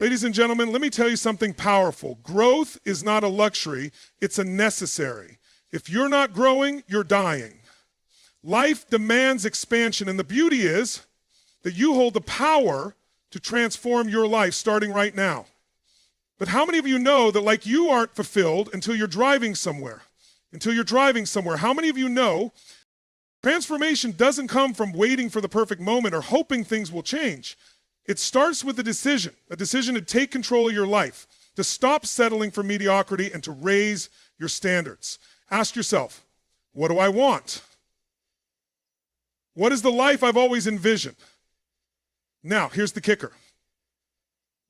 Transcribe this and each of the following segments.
Ladies and gentlemen, let me tell you something powerful. Growth is not a luxury, it's a necessary. If you're not growing, you're dying. Life demands expansion, and the beauty is that you hold the power to transform your life starting right now. But how many of you know that like you aren't fulfilled until you're driving somewhere? How many of you know transformation doesn't come from waiting for the perfect moment or hoping things will change? It starts with a decision to take control of your life, to stop settling for mediocrity and to raise your standards. Ask yourself, what do I want? What is the life I've always envisioned? Now, here's the kicker.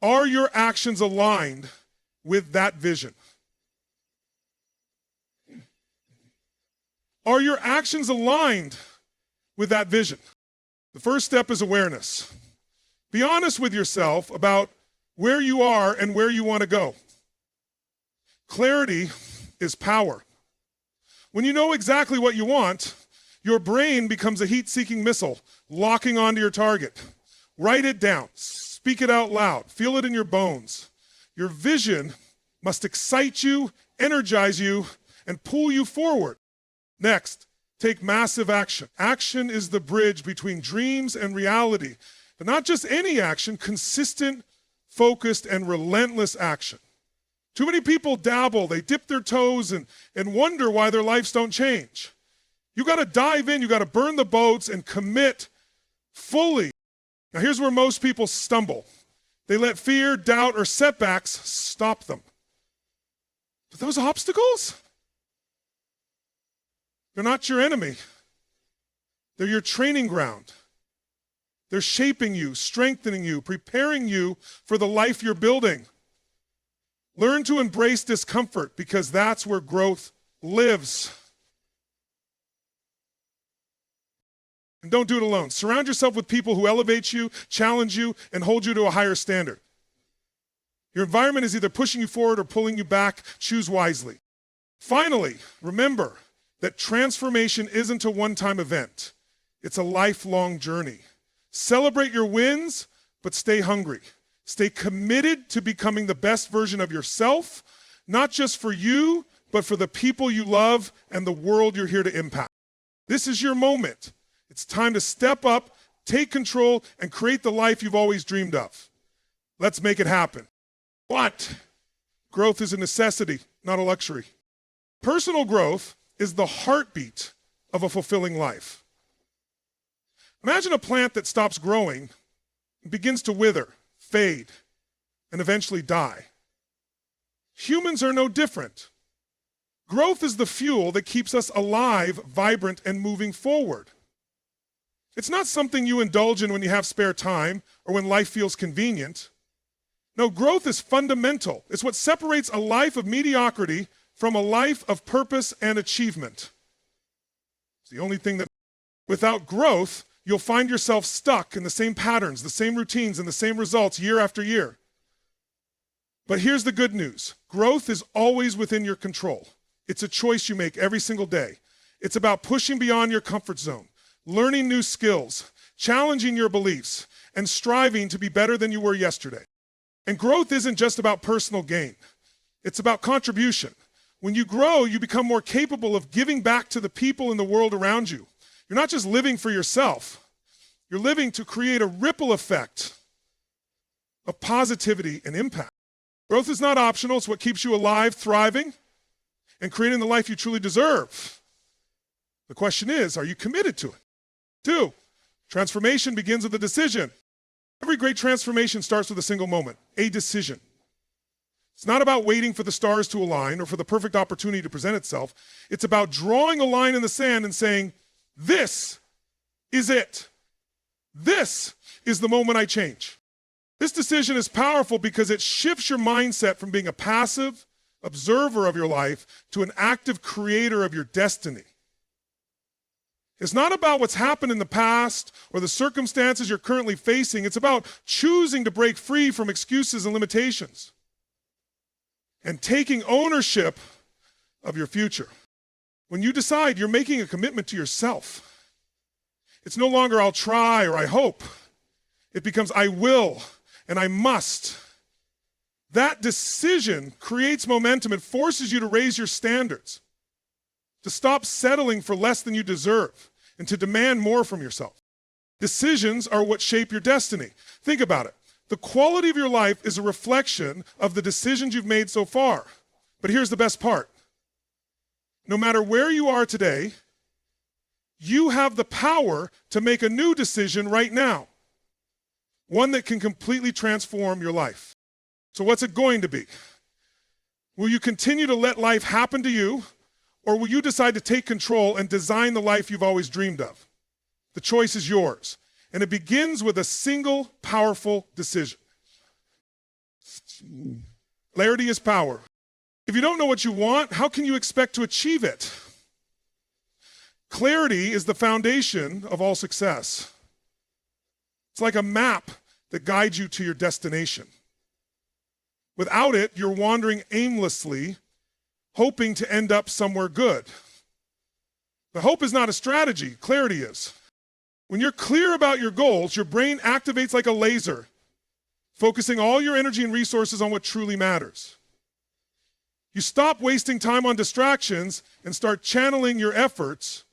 Are your actions aligned with that vision? Are your actions aligned with that vision? The first step is awareness. Be honest with yourself about where you are and where you want to go. Clarity is power. When you know exactly what you want, your brain becomes a heat-seeking missile, locking onto your target. Write it down, speak it out loud, feel it in your bones. Your vision must excite you, energize you, and pull you forward. Next, take massive action. Action is the bridge between dreams and reality. But not just any action, consistent, focused, and relentless action. Too many people dabble, they dip their toes and wonder why their lives don't change. You got to dive in, you got to burn the boats and commit fully. Now here's where most people stumble. They let fear, doubt, or setbacks stop them. But those obstacles, they're not your enemy. They're your training ground. They're shaping you, strengthening you, preparing you for the life you're building. Learn to embrace discomfort because that's where growth lives. And don't do it alone. Surround yourself with people who elevate you, challenge you, and hold you to a higher standard. Your environment is either pushing you forward or pulling you back. Choose wisely. Finally, remember that transformation isn't a one-time event. It's a lifelong journey. Celebrate your wins, but stay hungry. Stay committed to becoming the best version of yourself, not just for you, but for the people you love and the world you're here to impact. This is your moment. It's time to step up, take control, and create the life you've always dreamed of. Let's make it happen. But growth is a necessity, not a luxury. Personal growth is the heartbeat of a fulfilling life. Imagine a plant that stops growing and begins to wither, fade, and eventually die. Humans are no different. Growth is the fuel that keeps us alive, vibrant, and moving forward. It's not something you indulge in when you have spare time or when life feels convenient. No, growth is fundamental. It's what separates a life of mediocrity from a life of purpose and achievement. It's the only thing that, without growth, you'll find yourself stuck in the same patterns, the same routines, and the same results year after year. But here's the good news. Growth is always within your control. It's a choice you make every single day. It's about pushing beyond your comfort zone, learning new skills, challenging your beliefs, and striving to be better than you were yesterday. And growth isn't just about personal gain. It's about contribution. When you grow, you become more capable of giving back to the people in the world around you. You're not just living for yourself. You're living to create a ripple effect of positivity and impact. Growth is not optional. It's what keeps you alive, thriving, and creating the life you truly deserve. The question is, are you committed to it? 2, transformation begins with a decision. Every great transformation starts with a single moment, a decision. It's not about waiting for the stars to align or for the perfect opportunity to present itself. It's about drawing a line in the sand and saying, this is it. This is the moment I change. This decision is powerful because it shifts your mindset from being a passive observer of your life to an active creator of your destiny. It's not about what's happened in the past or the circumstances you're currently facing. It's about choosing to break free from excuses and limitations and taking ownership of your future. When you decide, you're making a commitment to yourself. It's no longer I'll try or I hope. It becomes I will and I must. That decision creates momentum. It forces you to raise your standards, to stop settling for less than you deserve, and to demand more from yourself. Decisions are what shape your destiny. Think about it. The quality of your life is a reflection of the decisions you've made so far. But here's the best part. No matter where you are today, you have the power to make a new decision right now, one that can completely transform your life. So what's it going to be? Will you continue to let life happen to you, or will you decide to take control and design the life you've always dreamed of? The choice is yours, and it begins with a single powerful decision. Clarity is power. If you don't know what you want, how can you expect to achieve it? Clarity is the foundation of all success. It's like a map that guides you to your destination. Without it, you're wandering aimlessly, hoping to end up somewhere good. But hope is not a strategy, clarity is. When you're clear about your goals, your brain activates like a laser, focusing all your energy and resources on what truly matters. You stop wasting time on distractions and start channeling your efforts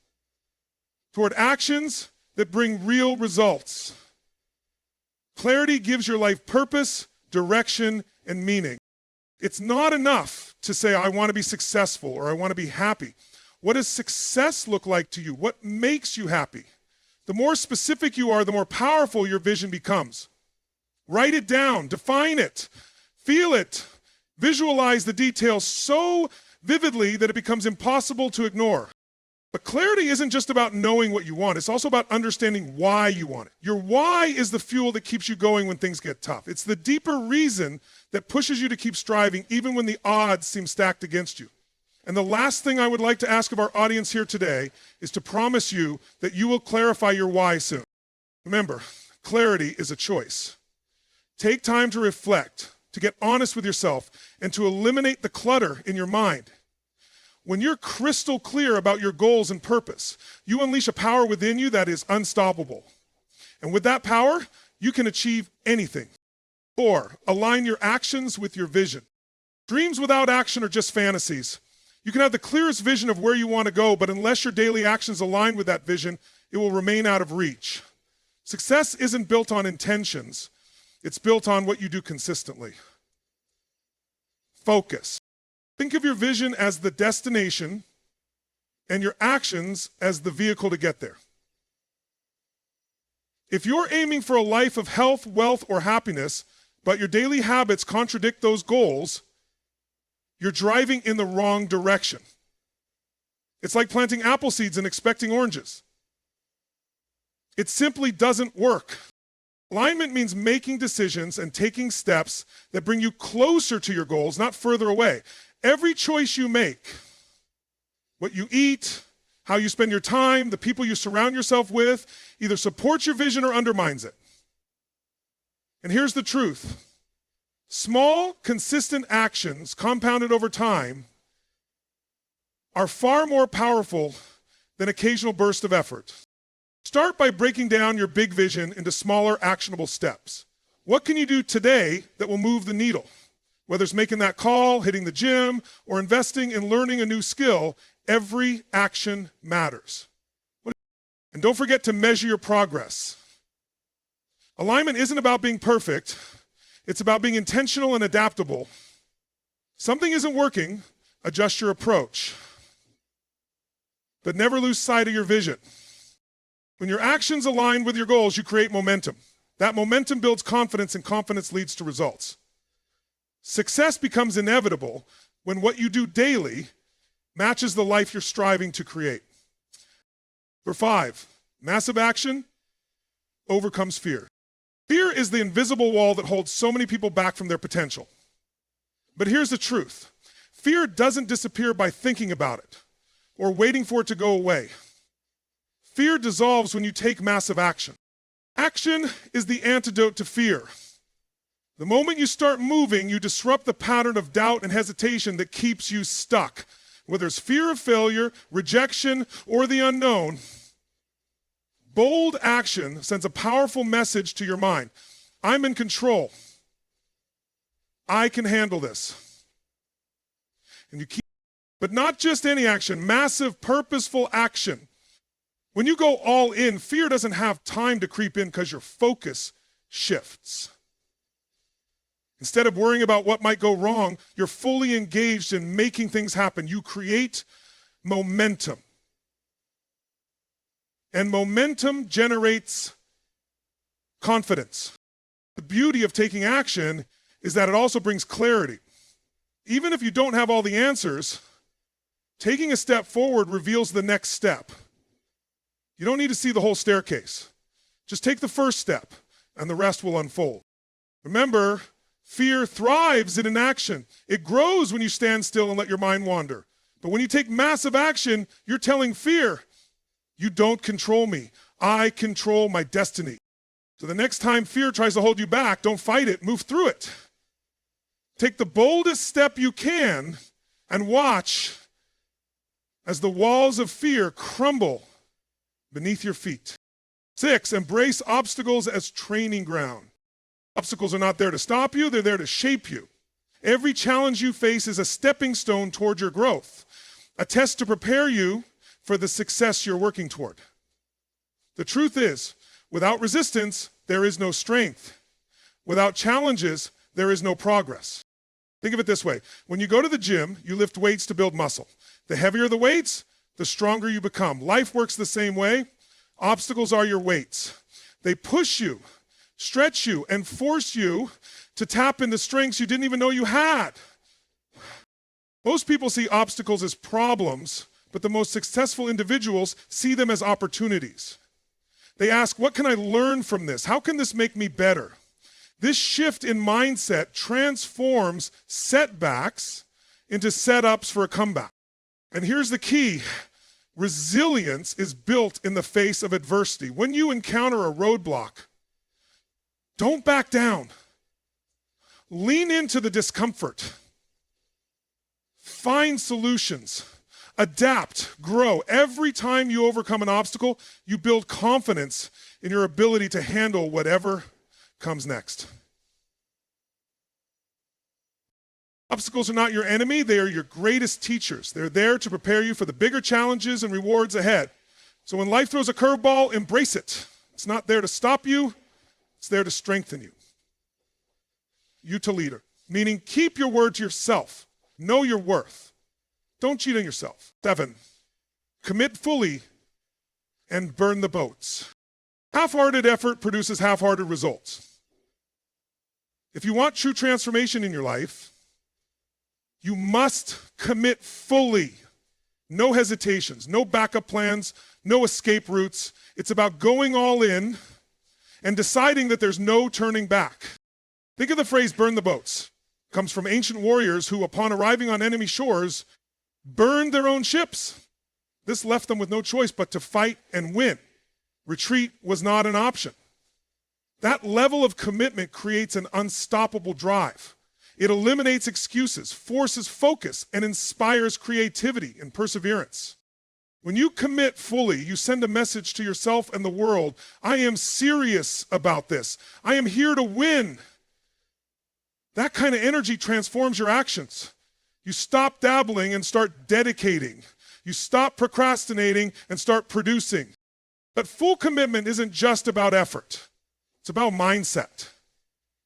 toward actions that bring real results. Clarity gives your life purpose, direction, and meaning. It's not enough to say, I want to be successful or I want to be happy. What does success look like to you? What makes you happy? The more specific you are, the more powerful your vision becomes. Write it down, define it, feel it, visualize the details so vividly that it becomes impossible to ignore. But clarity isn't just about knowing what you want. It's also about understanding why you want it. Your why is the fuel that keeps you going when things get tough. It's the deeper reason that pushes you to keep striving even when the odds seem stacked against you. And the last thing I would like to ask of our audience here today is to promise you that you will clarify your why soon. Remember, clarity is a choice. Take time to reflect, to get honest with yourself, and to eliminate the clutter in your mind. When you're crystal clear about your goals and purpose, you unleash a power within you that is unstoppable. And with that power, you can achieve anything. 4, align your actions with your vision. Dreams without action are just fantasies. You can have the clearest vision of where you want to go, but unless your daily actions align with that vision, it will remain out of reach. Success isn't built on intentions. It's built on what you do consistently. Focus. Think of your vision as the destination and your actions as the vehicle to get there. If you're aiming for a life of health, wealth, or happiness, but your daily habits contradict those goals, you're driving in the wrong direction. It's like planting apple seeds and expecting oranges. It simply doesn't work. Alignment means making decisions and taking steps that bring you closer to your goals, not further away. Every choice you make, what you eat, how you spend your time, the people you surround yourself with, either supports your vision or undermines it. And here's the truth. Small, consistent actions compounded over time are far more powerful than occasional bursts of effort. Start by breaking down your big vision into smaller, actionable steps. What can you do today that will move the needle? Whether it's making that call, hitting the gym, or investing in learning a new skill, every action matters. And don't forget to measure your progress. Alignment isn't about being perfect. It's about being intentional and adaptable. Something isn't working, adjust your approach. But never lose sight of your vision. When your actions align with your goals, you create momentum. That momentum builds confidence, and confidence leads to results. Success becomes inevitable when what you do daily matches the life you're striving to create. Number 5, massive action overcomes fear. Fear is the invisible wall that holds so many people back from their potential. But here's the truth. Fear doesn't disappear by thinking about it or waiting for it to go away. Fear dissolves when you take massive action. Action is the antidote to fear. The moment you start moving, you disrupt the pattern of doubt and hesitation that keeps you stuck. Whether it's fear of failure, rejection, or the unknown, bold action sends a powerful message to your mind. I'm in control. I can handle this. And you keep, but not just any action, massive, purposeful action. When you go all in, fear doesn't have time to creep in because your focus shifts. Instead of worrying about what might go wrong, you're fully engaged in making things happen. You create momentum. And momentum generates confidence. The beauty of taking action is that it also brings clarity. Even if you don't have all the answers, taking a step forward reveals the next step. You don't need to see the whole staircase. Just take the first step, and the rest will unfold. Remember, fear thrives in inaction. It grows when you stand still and let your mind wander. But when you take massive action, you're telling fear, you don't control me. I control my destiny. So the next time fear tries to hold you back, don't fight it, move through it. Take the boldest step you can and watch as the walls of fear crumble beneath your feet. 6, embrace obstacles as training ground. Obstacles are not there to stop you, they're there to shape you. Every challenge you face is a stepping stone toward your growth, a test to prepare you for the success you're working toward. The truth is, without resistance, there is no strength. Without challenges, there is no progress. Think of it this way. When you go to the gym, you lift weights to build muscle. The heavier the weights, the stronger you become. Life works the same way. Obstacles are your weights. They push you, stretch you, and force you to tap into strengths you didn't even know you had. Most people see obstacles as problems, but the most successful individuals see them as opportunities. They ask, what can I learn from this? How can this make me better? This shift in mindset transforms setbacks into setups for a comeback. And here's the key. Resilience is built in the face of adversity. When you encounter a roadblock, don't back down. Lean into the discomfort. Find solutions. Adapt, grow. Every time you overcome an obstacle, you build confidence in your ability to handle whatever comes next. Obstacles are not your enemy, they are your greatest teachers. They're there to prepare you for the bigger challenges and rewards ahead. So when life throws a curveball, embrace it. It's not there to stop you, it's there to strengthen you. You to leader, meaning keep your word to yourself. Know your worth. Don't cheat on yourself. 7, commit fully and burn the boats. Half-hearted effort produces half-hearted results. If you want true transformation in your life, you must commit fully. No hesitations, no backup plans, no escape routes. It's about going all in and deciding that there's no turning back. Think of the phrase burn the boats. It comes from ancient warriors who, upon arriving on enemy shores, burned their own ships. This left them with no choice but to fight and win. Retreat was not an option. That level of commitment creates an unstoppable drive. It eliminates excuses, forces focus, and inspires creativity and perseverance. When you commit fully, you send a message to yourself and the world. I am serious about this. I am here to win. That kind of energy transforms your actions. You stop dabbling and start dedicating. You stop procrastinating and start producing. But full commitment isn't just about effort. It's about mindset.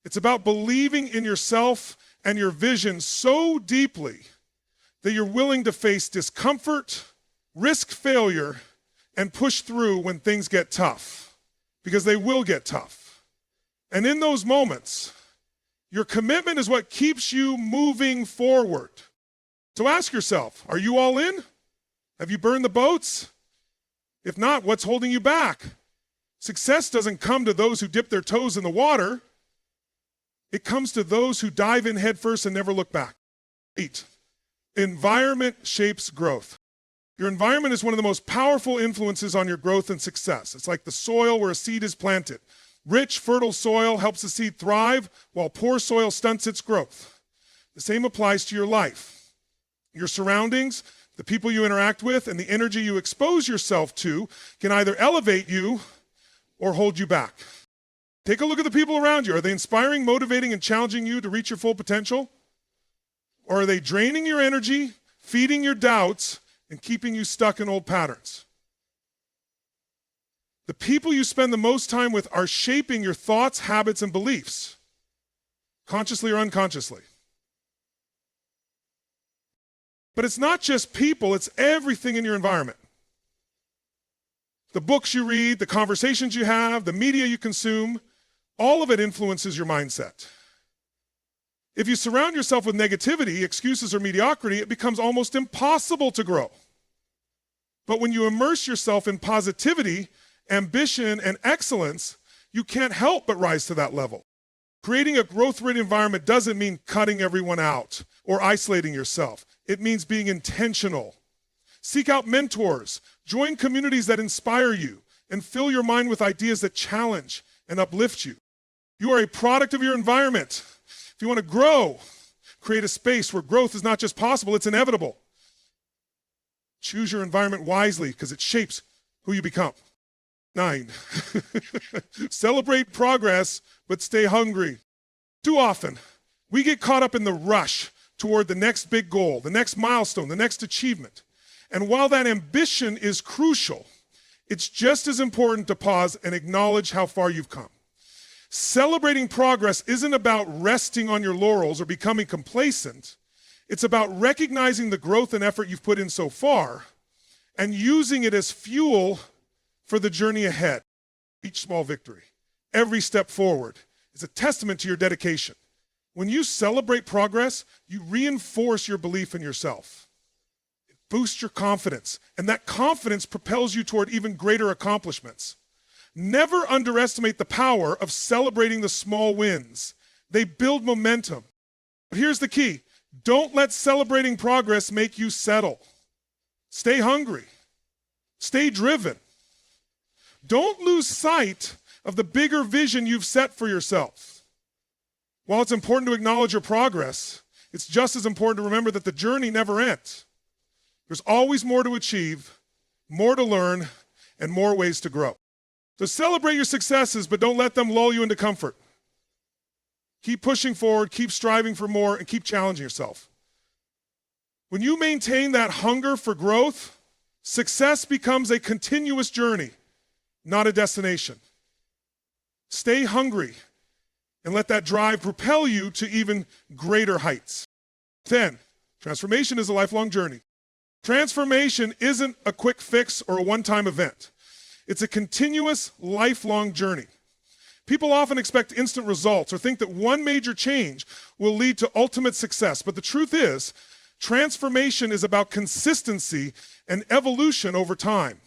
It's about believing in yourself and your vision so deeply that you're willing to face discomfort, risk failure, and push through when things get tough, because they will get tough. And in those moments, your commitment is what keeps you moving forward. So ask yourself, are you all in? Have you burned the boats? If not, what's holding you back? Success doesn't come to those who dip their toes in the water. It comes to those who dive in headfirst and never look back. 8, environment shapes growth. Your environment is one of the most powerful influences on your growth and success. It's like the soil where a seed is planted. Rich, fertile soil helps the seed thrive, while poor soil stunts its growth. The same applies to your life. Your surroundings, the people you interact with, and the energy you expose yourself to can either elevate you or hold you back. Take a look at the people around you. Are they inspiring, motivating, and challenging you to reach your full potential? Or are they draining your energy, feeding your doubts, and keeping you stuck in old patterns? The people you spend the most time with are shaping your thoughts, habits, and beliefs, consciously or unconsciously. But it's not just people, it's everything in your environment. The books you read, the conversations you have, the media you consume, all of it influences your mindset. If you surround yourself with negativity, excuses, or mediocrity, it becomes almost impossible to grow. But when you immerse yourself in positivity, ambition, and excellence, you can't help but rise to that level. Creating a growth-ready environment doesn't mean cutting everyone out or isolating yourself. It means being intentional. Seek out mentors, join communities that inspire you, and fill your mind with ideas that challenge and uplift you. You are a product of your environment. If you want to grow, create a space where growth is not just possible, it's inevitable. Choose your environment wisely because it shapes who you become. 9, celebrate progress, but stay hungry. Too often, we get caught up in the rush toward the next big goal, the next milestone, the next achievement. And while that ambition is crucial, it's just as important to pause and acknowledge how far you've come. Celebrating progress isn't about resting on your laurels or becoming complacent. It's about recognizing the growth and effort you've put in so far and using it as fuel for the journey ahead. Each small victory, every step forward is a testament to your dedication. When you celebrate progress, you reinforce your belief in yourself. It boosts your confidence, and that confidence propels you toward even greater accomplishments. Never underestimate the power of celebrating the small wins. They build momentum. But here's the key. Don't let celebrating progress make you settle. Stay hungry. Stay driven. Don't lose sight of the bigger vision you've set for yourself. While it's important to acknowledge your progress, it's just as important to remember that the journey never ends. There's always more to achieve, more to learn, and more ways to grow. So celebrate your successes, but don't let them lull you into comfort. Keep pushing forward, keep striving for more, and keep challenging yourself. When you maintain that hunger for growth, success becomes a continuous journey, not a destination. Stay hungry and let that drive propel you to even greater heights. 10, transformation is a lifelong journey. Transformation isn't a quick fix or a one-time event. It's a continuous, lifelong journey. People often expect instant results or think that one major change will lead to ultimate success. But the truth is, transformation is about consistency and evolution over time.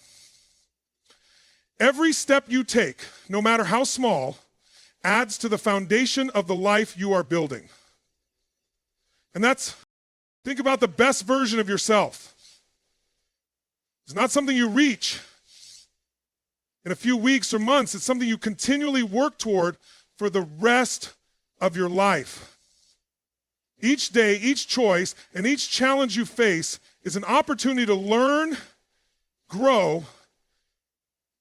Every step you take, no matter how small, adds to the foundation of the life you are building. And think about the best version of yourself. It's not something you reach in a few weeks or months. It's something you continually work toward for the rest of your life. Each day, each choice, and each challenge you face is an opportunity to learn, grow,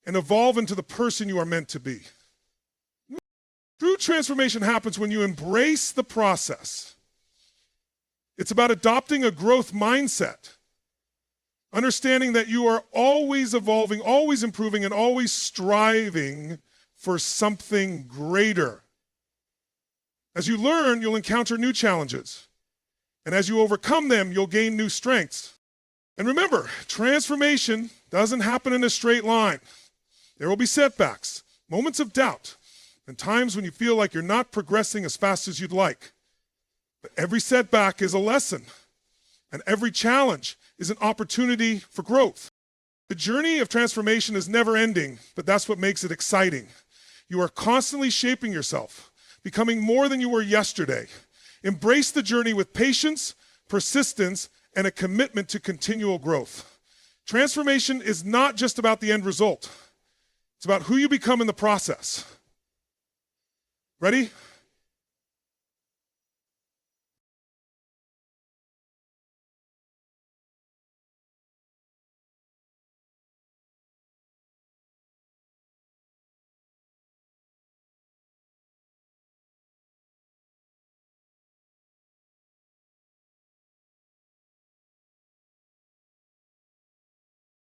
and evolve into the person you are meant to be. True transformation happens when you embrace the process. It's about adopting a growth mindset, understanding that you are always evolving, always improving, and always striving for something greater. As you learn, you'll encounter new challenges. And as you overcome them, you'll gain new strengths. And remember, transformation doesn't happen in a straight line. There will be setbacks, moments of doubt, and times when you feel like you're not progressing as fast as you'd like. But every setback is a lesson, and every challenge is an opportunity for growth. The journey of transformation is never ending, but that's what makes it exciting. You are constantly shaping yourself, becoming more than you were yesterday. Embrace the journey with patience, persistence, and a commitment to continual growth. Transformation is not just about the end result. It's about who you become in the process. Ready?